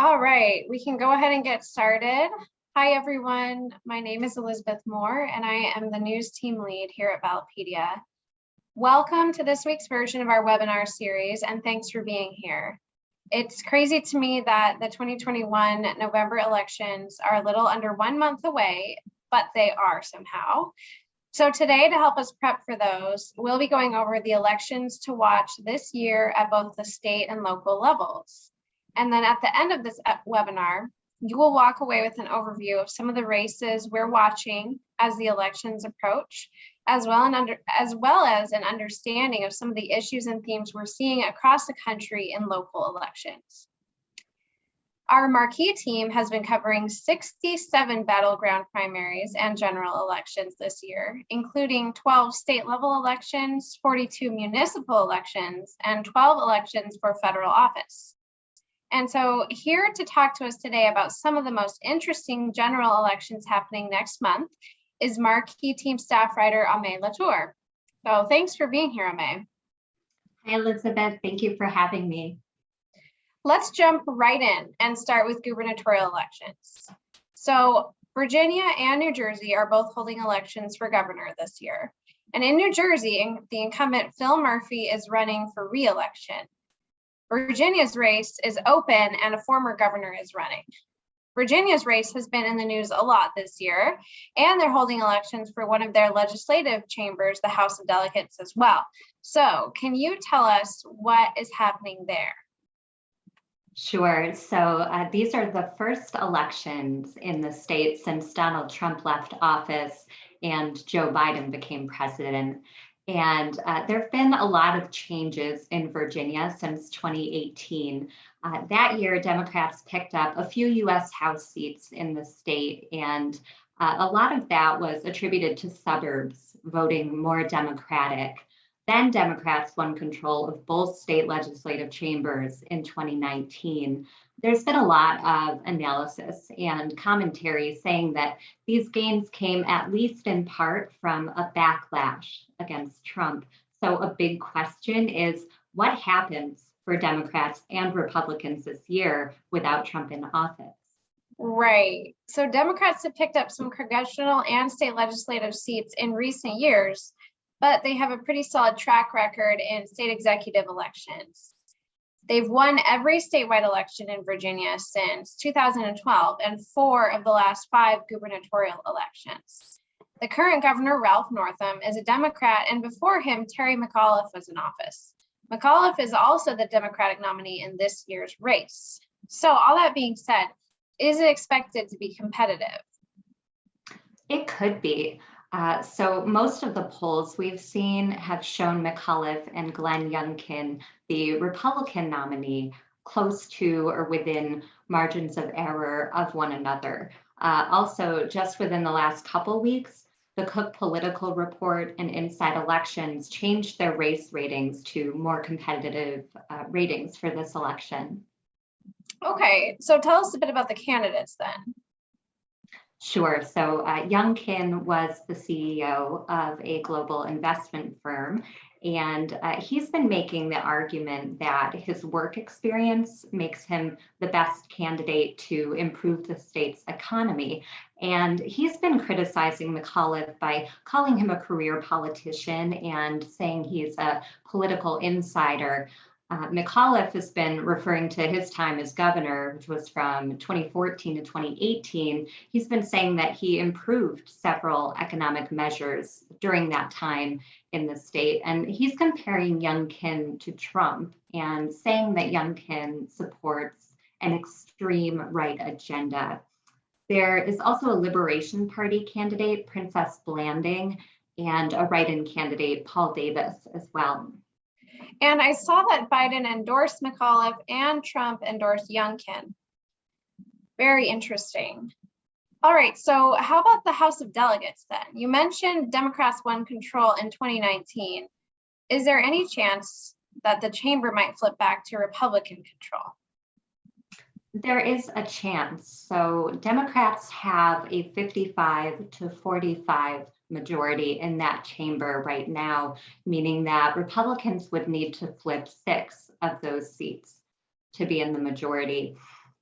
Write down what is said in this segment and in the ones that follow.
All right, we can go ahead and get started. Hi, everyone. My name is Elizabeth Moore, and I am the news team lead here at Ballotpedia. Welcome to this week's version of our webinar series, and thanks for being here. It's crazy to me that the 2021 November elections are a little under 1 month away, but they are somehow. So today, to help us prep for those, we'll be going over the elections to watch this year at both the state and local levels. And then at the end of this webinar, you will walk away with an overview of some of the races we're watching as the elections approach, as well as an understanding of some of the issues and themes we're seeing across the country in local elections. Our Marquee team has been covering 67 battleground primaries and general elections this year, including 12 state level elections, 42 municipal elections, and 12 elections for federal office. And so here to talk to us today about some of the most interesting general elections happening next month is Marquee Team staff writer Amée LaTour. So thanks for being here, Amée. Hi, Elizabeth. Thank you for having me. Let's jump right in and start with gubernatorial elections. So Virginia and New Jersey are both holding elections for governor this year. And in New Jersey, the incumbent Phil Murphy is running for re-election. Virginia's race is open and a former governor is running. Virginia's race has been in the news a lot this year, and they're holding elections for one of their legislative chambers, the House of Delegates, as well. So can you tell us what is happening there? Sure. So these are the first elections in the state since Donald Trump left office and Joe Biden became president. And there have been a lot of changes in Virginia since 2018. That year, Democrats picked up a few U.S. House seats in the state, and a lot of that was attributed to suburbs voting more Democratic. Then Democrats won control of both state legislative chambers in 2019. There's been a lot of analysis and commentary saying that these gains came at least in part from a backlash against Trump. So a big question is what happens for Democrats and Republicans this year without Trump in office? Right. So Democrats have picked up some congressional and state legislative seats in recent years, but they have a pretty solid track record in state executive elections. They've won every statewide election in Virginia since 2012 and 4 of the last 5 gubernatorial elections. The current governor, Ralph Northam, is a Democrat, and before him, Terry McAuliffe was in office. McAuliffe is also the Democratic nominee in this year's race. So all that being said, is it expected to be competitive? It could be. So most of the polls we've seen have shown McAuliffe and Glenn Youngkin, the Republican nominee, close to or within margins of error of one another. Also, just within the last couple weeks, the Cook Political Report and Inside Elections changed their race ratings to more competitive ratings for this election. Okay, so tell us a bit about the candidates then. Sure. So Youngkin was the CEO of a global investment firm, and he's been making the argument that his work experience makes him the best candidate to improve the state's economy. And he's been criticizing McAuliffe by calling him a career politician and saying he's a political insider. McAuliffe has been referring to his time as governor, which was from 2014 to 2018. He's been saying that he improved several economic measures during that time in the state. And he's comparing Youngkin to Trump and saying that Youngkin supports an extreme right agenda. There is also a Liberation Party candidate, Princess Blanding, and a write-in candidate, Paul Davis, as well. And I saw that Biden endorsed McAuliffe and Trump endorsed Youngkin. Very interesting. All right, so how about the House of Delegates then? You mentioned Democrats won control in 2019. Is there any chance that the chamber might flip back to Republican control? There is a chance. So Democrats have a 55 to 45 majority in that chamber right now, meaning that Republicans would need to flip 6 of those seats to be in the majority.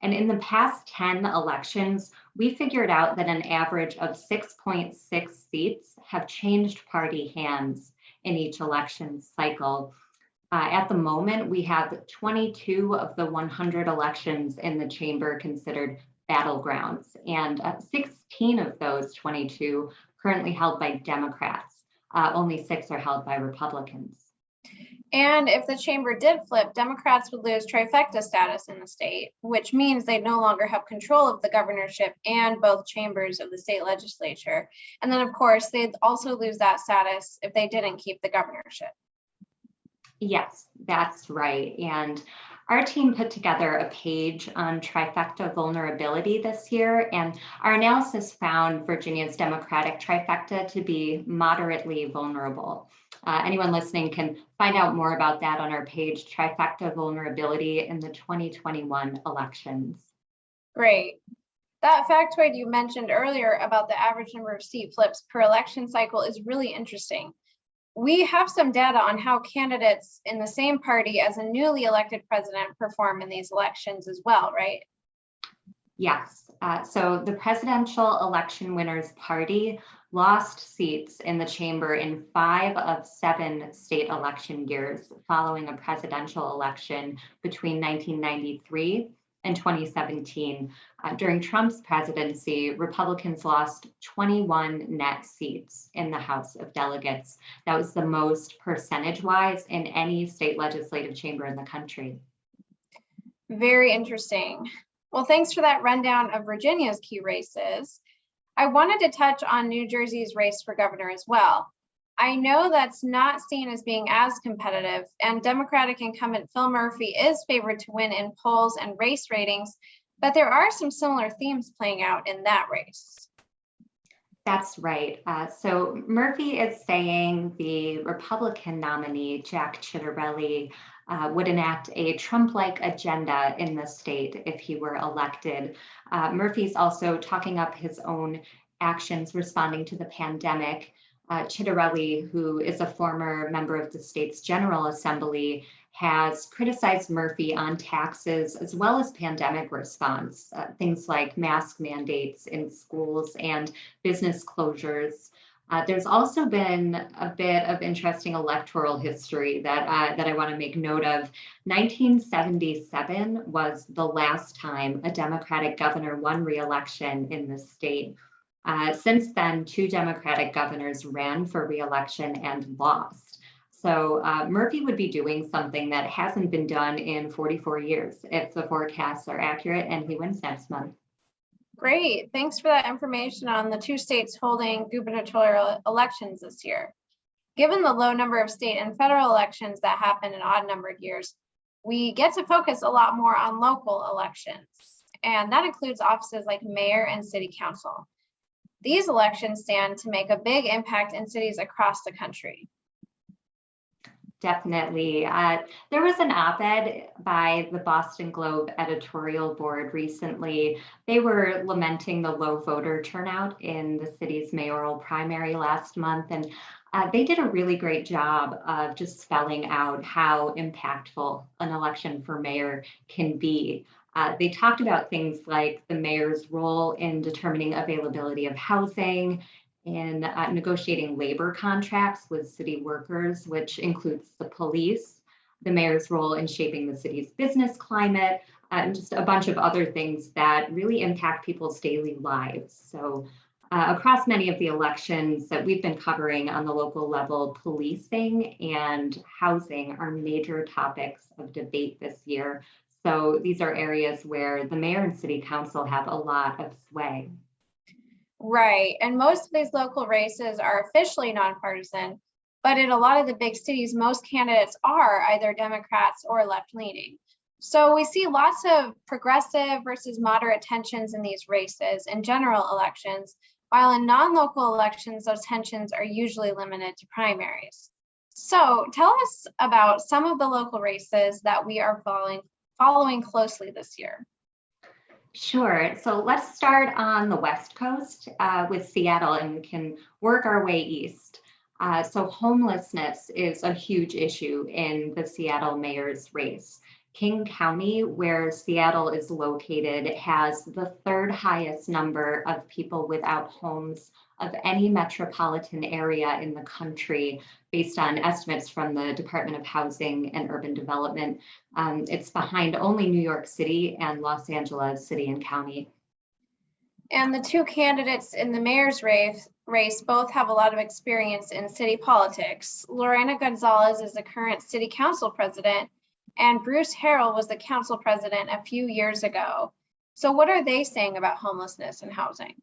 And in the past 10 elections, we figured out that an average of 6.6 seats have changed party hands in each election cycle. At the moment, we have 22 of the 100 elections in the chamber considered battlegrounds, and 16 of those 22 currently held by Democrats. Only 6 are held by Republicans. And if the chamber did flip, Democrats would lose trifecta status in the state, which means they'd no longer have control of the governorship and both chambers of the state legislature. And then, of course, they'd also lose that status if they didn't keep the governorship. Yes, that's right. And our team put together a page on trifecta vulnerability this year, and our analysis found Virginia's Democratic trifecta to be moderately vulnerable. Anyone listening can find out more about that on our page, Trifecta Vulnerability in the 2021 Elections. Great. That factoid you mentioned earlier about the average number of seat flips per election cycle is really interesting. We have some data on how candidates in the same party as a newly elected president perform in these elections as well, right? Yes. So the presidential election winners party lost seats in the chamber in 5 of 7 state election years following a presidential election between 1993 and 2017. During Trump's presidency, Republicans lost 21 net seats in the House of Delegates. That was the most percentage-wise in any state legislative chamber in the country. Very interesting. Well, thanks for that rundown of Virginia's key races. I wanted to touch on New Jersey's race for governor as well. I know that's not seen as being as competitive, and Democratic incumbent Phil Murphy is favored to win in polls and race ratings, but there are some similar themes playing out in that race. That's right. So Murphy is saying the Republican nominee, Jack Ciattarelli, would enact a Trump-like agenda in the state if he were elected. Murphy's also talking up his own actions responding to the pandemic. Ciattarelli, who is a former member of the state's General Assembly, has criticized Murphy on taxes as well as pandemic response, things like mask mandates in schools and business closures. There's also been a bit of interesting electoral history that I want to make note of. 1977 was the last time a Democratic governor won re-election in the state. Since then, 2 Democratic governors ran for re-election and lost. So Murphy would be doing something that hasn't been done in 44 years if the forecasts are accurate, and he wins next month. Great. Thanks for that information on the 2 states holding gubernatorial elections this year. Given the low number of state and federal elections that happen in odd-numbered years, we get to focus a lot more on local elections, and that includes offices like mayor and city council. These elections stand to make a big impact in cities across the country. Definitely. There was an op-ed by the Boston Globe editorial board recently. They were lamenting the low voter turnout in the city's mayoral primary last month, and they did a really great job of just spelling out how impactful an election for mayor can be. They talked about things like the mayor's role in determining availability of housing, in negotiating labor contracts with city workers, which includes the police, the mayor's role in shaping the city's business climate, and just a bunch of other things that really impact people's daily lives. So across many of the elections that we've been covering on the local level, policing and housing are major topics of debate this year. So these are areas where the mayor and city council have a lot of sway. Right, and most of these local races are officially nonpartisan, but in a lot of the big cities, most candidates are either Democrats or left-leaning. So we see lots of progressive versus moderate tensions in these races in general elections, while in non-local elections, those tensions are usually limited to primaries. So tell us about some of the local races that we are following closely this year. Sure. So let's start on the West Coast with Seattle, and we can work our way east. So homelessness is a huge issue in the Seattle mayor's race. King County, where Seattle is located, has the third highest number of people without homes of any metropolitan area in the country, based on estimates from the Department of Housing and Urban Development. It's behind only New York City and Los Angeles City and County. And the two candidates in the mayor's race both have a lot of experience in city politics. Lorena Gonzalez is the current city council president, and Bruce Harrell was the council president a few years ago. So what are they saying about homelessness and housing?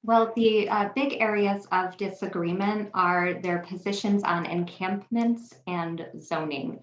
Well, the big areas of disagreement are their positions on encampments and zoning.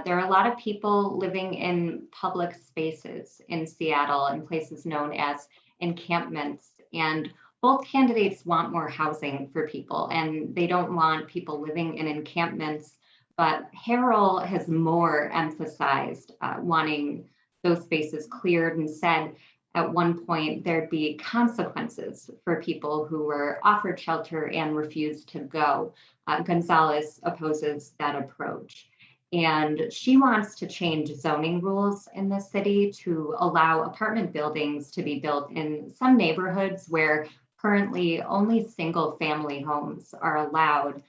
There are a lot of people living in public spaces in Seattle in places known as encampments, and both candidates want more housing for people, and they don't want people living in encampments. But Harrell has more emphasized wanting those spaces cleared and said at one point there'd be consequences for people who were offered shelter and refused to go. Gonzalez opposes that approach. And she wants to change zoning rules in the city to allow apartment buildings to be built in some neighborhoods where currently only single family homes are allowed.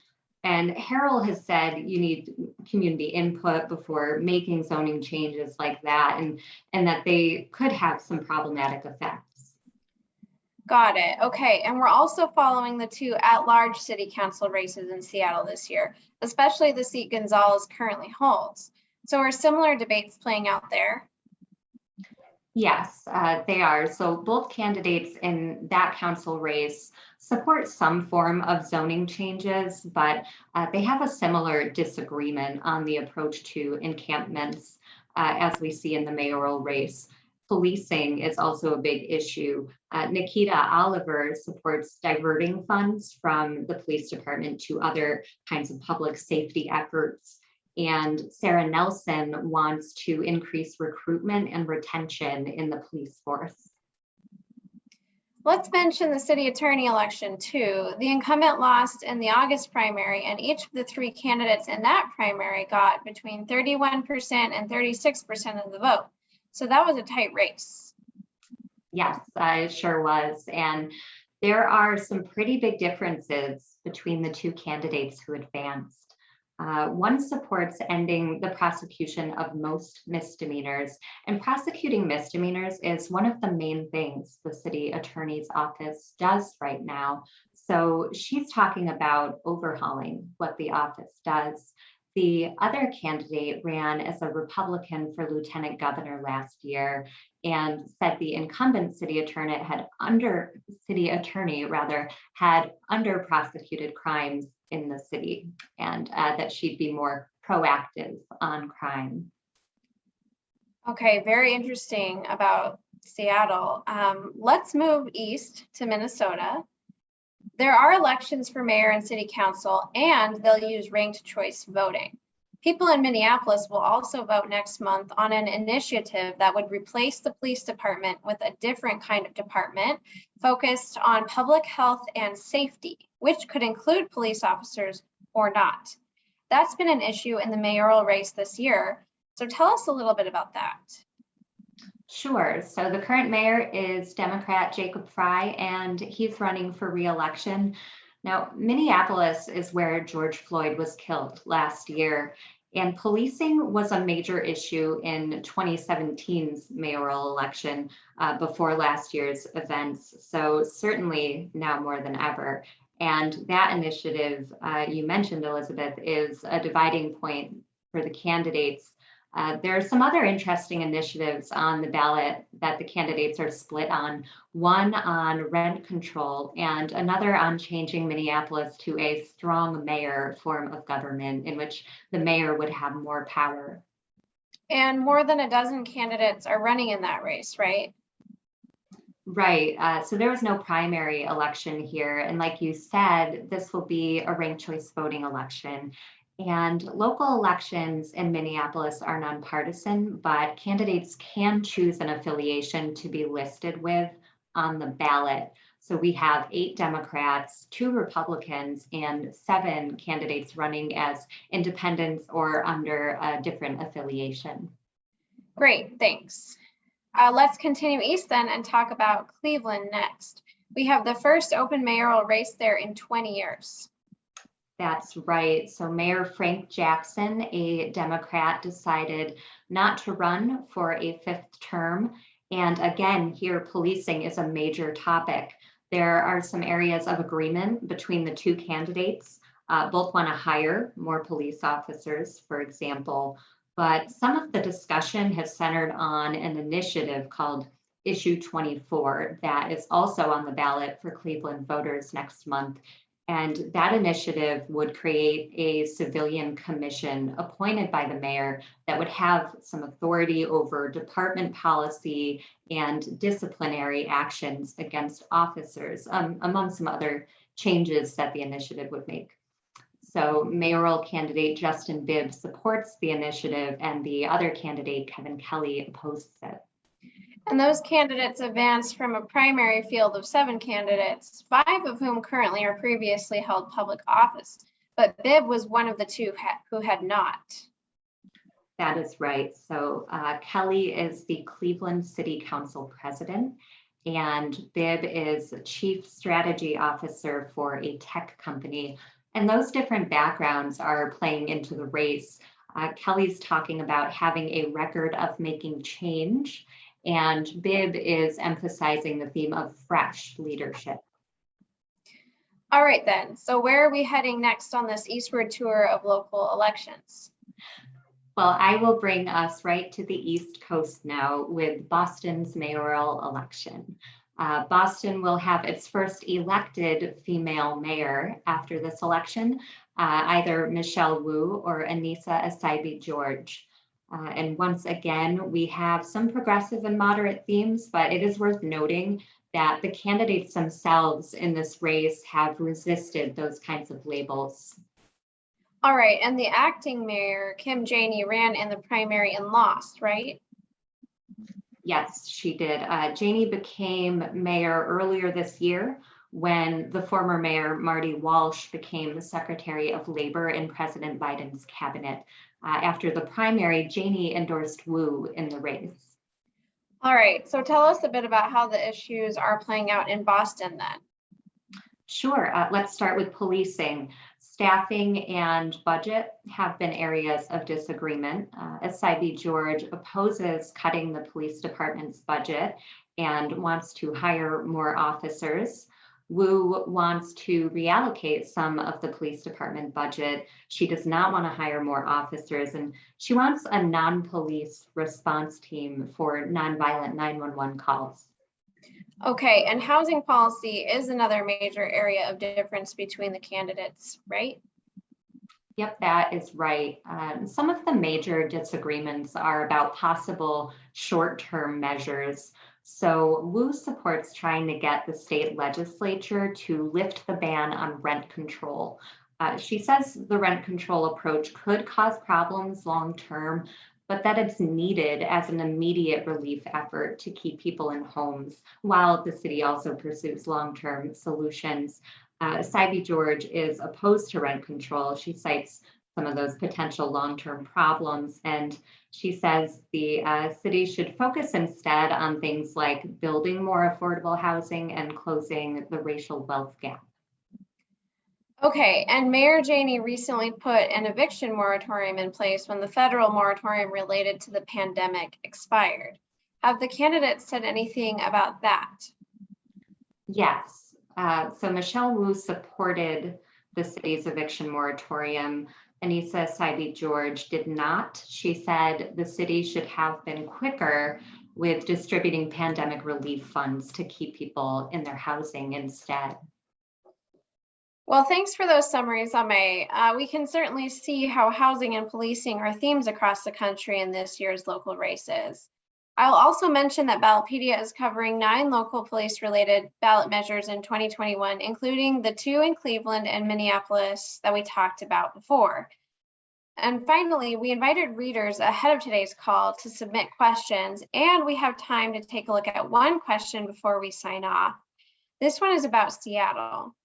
And Harrell has said you need community input before making zoning changes like that, and that they could have some problematic effects. Got it. Okay. And we're also following the two at-large city council races in Seattle this year, especially the seat Gonzalez currently holds. So are similar debates playing out there? Yes, they are. So both candidates in that council race support some form of zoning changes, but they have a similar disagreement on the approach to encampments, as we see in the mayoral race. Policing is also a big issue. Nikita Oliver supports diverting funds from the police department to other kinds of public safety efforts. And Sarah Nelson wants to increase recruitment and retention in the police force. Let's mention the city attorney election too. The incumbent lost in the August primary, and each of the three candidates in that primary got between 31% and 36% of the vote. So that was a tight race. Yes, it sure was. And there are some pretty big differences between the two candidates who advanced. One supports ending the prosecution of most misdemeanors, and prosecuting misdemeanors is one of the main things the city attorney's office does right now. So she's talking about overhauling what the office does. The other candidate ran as a Republican for lieutenant governor last year and said the incumbent city attorney had under prosecuted crimes in the city, and that she'd be more proactive on crime. Okay, very interesting about Seattle. Let's move east to Minnesota. There are elections for mayor and city council, and they'll use ranked choice voting. People in Minneapolis will also vote next month on an initiative that would replace the police department with a different kind of department focused on public health and safety, which could include police officers or not. That's been an issue in the mayoral race this year. So tell us a little bit about that. Sure. So the current mayor is Democrat Jacob Fry, and he's running for re-election. Now, Minneapolis is where George Floyd was killed last year, and policing was a major issue in 2017's mayoral election before last year's events. So certainly now more than ever. And that initiative you mentioned, Elizabeth, is a dividing point for the candidates. There are some other interesting initiatives on the ballot that the candidates are split on, one on rent control and another on changing Minneapolis to a strong mayor form of government in which the mayor would have more power. And more than a dozen candidates are running in that race, right? Right. So there was no primary election here. And like you said, this will be a ranked choice voting election. And local elections in Minneapolis are nonpartisan, but candidates can choose an affiliation to be listed with on the ballot. So we have 8 Democrats, 2 Republicans, and 7 candidates running as independents or under a different affiliation. Great, thanks. Let's continue east then and talk about Cleveland next. We have the first open mayoral race there in 20 years. That's right. So Mayor Frank Jackson, a Democrat, decided not to run for a 5th term. And again, here policing is a major topic. There are some areas of agreement between the 2 candidates. Both want to hire more police officers, for example, but some of the discussion has centered on an initiative called Issue 24 that is also on the ballot for Cleveland voters next month. And that initiative would create a civilian commission appointed by the mayor that would have some authority over department policy and disciplinary actions against officers, among some other changes that the initiative would make. So mayoral candidate Justin Bibb supports the initiative and the other candidate, Kevin Kelly, opposes it. And those candidates advanced from a primary field of 7 candidates, 5 of whom currently or previously held public office. But Bibb was one of the 2 who had not. That is right. So Kelly is the Cleveland City Council president, and Bibb is chief strategy officer for a tech company. And those different backgrounds are playing into the race. Kelly's talking about having a record of making change, and Bibb is emphasizing the theme of fresh leadership. All right then, so where are we heading next on this eastward tour of local elections? Well, I will bring us right to the East Coast now with Boston's mayoral election. Boston will have its first elected female mayor after this election, either Michelle Wu or Anissa Essaibi-George. And once again, we have some progressive and moderate themes, but it is worth noting that the candidates themselves in this race have resisted those kinds of labels. All right, and the acting mayor, Kim Janey, ran in the primary and lost, right? Yes, she did. Janey became mayor earlier this year when the former mayor, Marty Walsh, became the Secretary of Labor in President Biden's cabinet. After the primary, Janey endorsed Wu in the race. All right, so tell us a bit about how the issues are playing out in Boston then. Sure, let's start with policing. Staffing and budget have been areas of disagreement. Essaibi-George opposes cutting the police department's budget and wants to hire more officers. Wu wants to reallocate some of the police department budget. She does not want to hire more officers, and she wants a non-police response team for nonviolent 911 calls. Okay, and housing policy is another major area of difference between the candidates, right? Yep, that is right. Some of the major disagreements are about possible short-term measures. So Wu supports trying to get the state legislature to lift the ban on rent control. She says the rent control approach could cause problems long-term, but that it's needed as an immediate relief effort to keep people in homes, while the city also pursues long-term solutions. Essaibi-George is opposed to rent control. She cites some of those potential long-term problems, and she says the city should focus instead on things like building more affordable housing and closing the racial wealth gap. Okay, and Mayor Janey recently put an eviction moratorium in place when the federal moratorium related to the pandemic expired. Have the candidates said anything about that? Yes, so Michelle Wu supported the city's eviction moratorium. Anissa Essaibi-George did not. She said the city should have been quicker with distributing pandemic relief funds to keep people in their housing instead. Well, thanks for those summaries, Amée. We can certainly see how housing and policing are themes across the country in this year's local races. I'll also mention that Ballotpedia is covering 9 local police-related ballot measures in 2021, including the 2 in Cleveland and Minneapolis that we talked about before. And finally, we invited readers ahead of today's call to submit questions, and we have time to take a look at one question before we sign off. This one is about Seattle.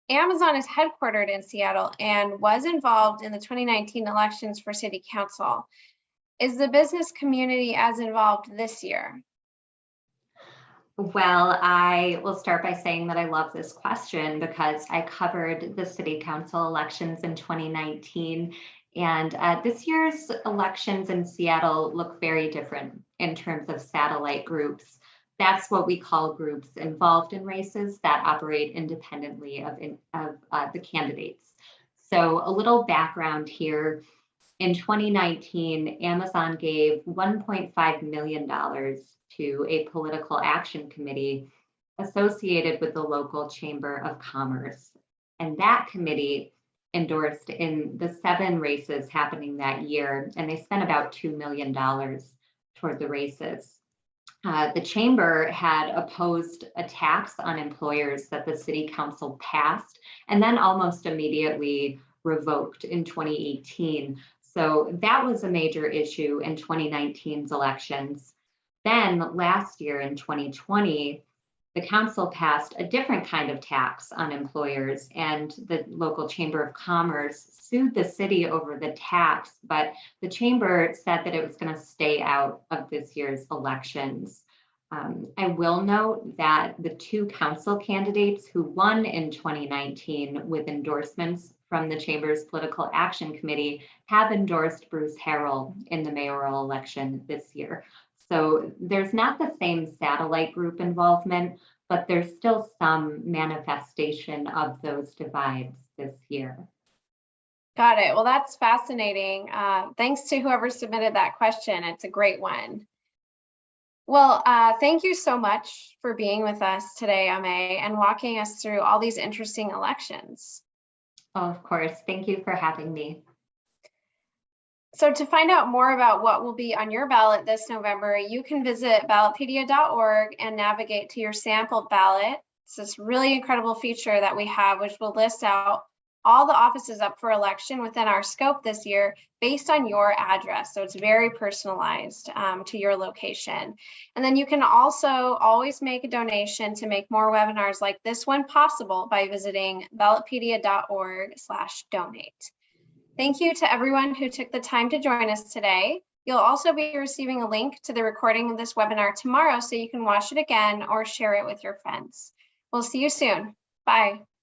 Amazon is headquartered in Seattle and was involved in the 2019 elections for city council. Is the business community as involved this year? Well, I will start by saying that I love this question because I covered the city council elections in 2019. And this year's elections in Seattle look very different in terms of satellite groups. That's what we call groups involved in races that operate independently of the candidates. So a little background here. In 2019, Amazon gave $1.5 million to a political action committee associated with the local Chamber of Commerce. And that committee endorsed in the 7 races happening that year, and they spent about $2 million toward the races. The chamber had opposed a tax on employers that the city council passed and then almost immediately revoked in 2018. So that was a major issue in 2019's elections. Then last year in 2020, the council passed a different kind of tax on employers, and the local Chamber of Commerce sued the city over the tax, but the chamber said that it was going to stay out of this year's elections. I will note that the 2 council candidates who won in 2019 with endorsements from the Chamber's Political Action Committee have endorsed Bruce Harrell in the mayoral election this year. So there's not the same satellite group involvement, but there's still some manifestation of those divides this year. Got it. Well, that's fascinating. Thanks to whoever submitted that question. It's a great one. Well, thank you so much for being with us today, Amée, and walking us through all these interesting elections. Oh, of course. Thank you for having me. So to find out more about what will be on your ballot this November, you can visit ballotpedia.org and navigate to your sampled ballot. It's this really incredible feature that we have, which will list out all the offices up for election within our scope this year based on your address. So it's very personalized to your location. And then you can also always make a donation to make more webinars like this one possible by visiting ballotpedia.org/donate. Thank you to everyone who took the time to join us today. You'll also be receiving a link to the recording of this webinar tomorrow so you can watch it again or share it with your friends. We'll see you soon. Bye.